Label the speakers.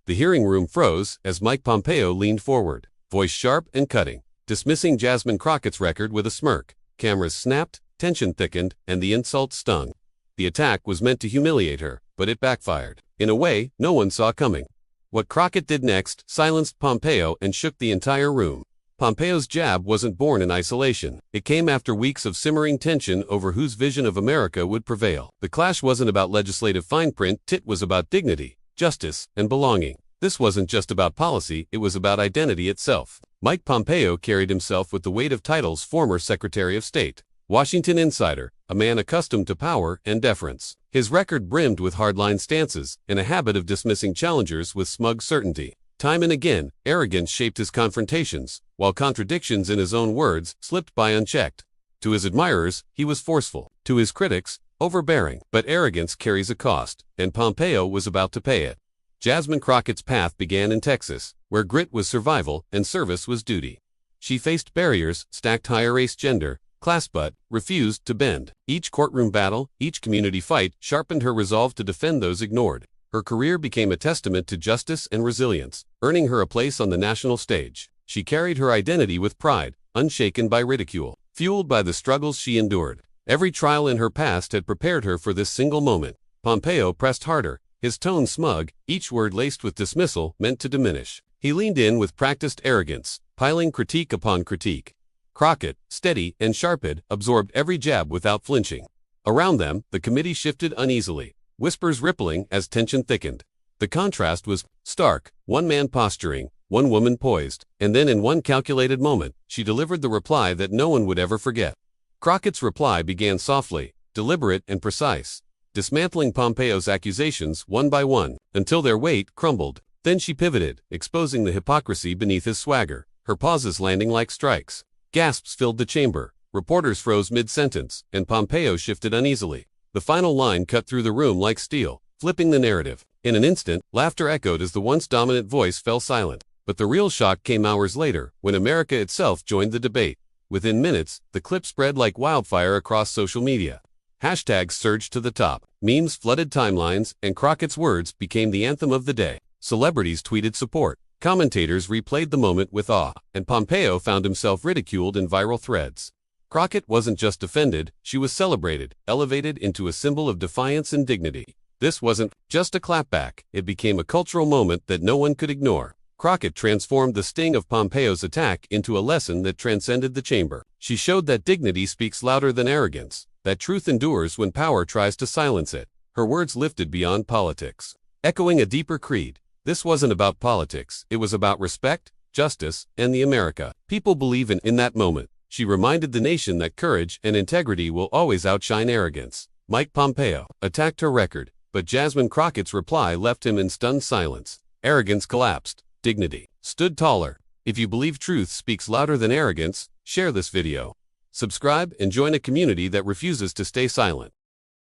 Speaker 1: The hearing room froze as Mike Pompeo leaned forward, voice sharp and cutting, dismissing Jasmine Crockett's record with a smirk. Cameras snapped, tension thickened, and the insult stung. The attack was meant to humiliate her, but it backfired in a way no one saw coming. What Crockett did next silenced Pompeo and shook the entire room. Pompeo's jab wasn't born in isolation. It came after weeks of simmering tension over whose vision of America would prevail. The clash wasn't about legislative fine print, it was about dignity, justice, and belonging. This wasn't just about policy, it was about identity itself. Mike Pompeo carried himself with the weight of titles: former Secretary of State, Washington insider, a man accustomed to power and deference. His record brimmed with hardline stances and a habit of dismissing challengers with smug certainty. Time and again, arrogance shaped his confrontations, while contradictions in his own words slipped by unchecked. To his admirers, he was forceful. To his critics, overbearing. But arrogance carries a cost, and Pompeo was about to pay it. Jasmine Crockett's path began in Texas, where grit was survival and service was duty. She faced barriers, stacked higher race, gender, class, but refused to bend. Each courtroom battle, each community fight sharpened her resolve to defend those ignored. Her career became a testament to justice and resilience, earning her a place on the national stage. She carried her identity with pride, unshaken by ridicule, fueled by the struggles she endured. Every trial in her past had prepared her for this single moment. Pompeo pressed harder, his tone smug, each word laced with dismissal meant to diminish. He leaned in with practiced arrogance, piling critique upon critique. Crockett, steady and sharp-edged, absorbed every jab without flinching. Around them, the committee shifted uneasily, whispers rippling as tension thickened. The contrast was stark, one man posturing, one woman poised, and then in one calculated moment, she delivered the reply that no one would ever forget. Crockett's reply began softly, deliberate and precise, dismantling Pompeo's accusations one by one, until their weight crumbled. Then she pivoted, exposing the hypocrisy beneath his swagger, her pauses landing like strikes. Gasps filled the chamber, reporters froze mid-sentence, and Pompeo shifted uneasily. The final line cut through the room like steel, flipping the narrative. In an instant, laughter echoed as the once dominant voice fell silent. But the real shock came hours later, when America itself joined the debate. Within minutes, the clip spread like wildfire across social media. Hashtags surged to the top, memes flooded timelines, and Crockett's words became the anthem of the day. Celebrities tweeted support. Commentators replayed the moment with awe, and Pompeo found himself ridiculed in viral threads. Crockett wasn't just defended, she was celebrated, elevated into a symbol of defiance and dignity. This wasn't just a clapback, it became a cultural moment that no one could ignore. Crockett transformed the sting of Pompeo's attack into a lesson that transcended the chamber. She showed that dignity speaks louder than arrogance, that truth endures when power tries to silence it. Her words lifted beyond politics, echoing a deeper creed. This wasn't about politics, it was about respect, justice, and the America people believe in that moment. She reminded the nation that courage and integrity will always outshine arrogance. Mike Pompeo attacked her record, but Jasmine Crockett's reply left him in stunned silence. Arrogance collapsed, dignity stood taller. If you believe truth speaks louder than arrogance, share this video. Subscribe and join a community that refuses to stay silent.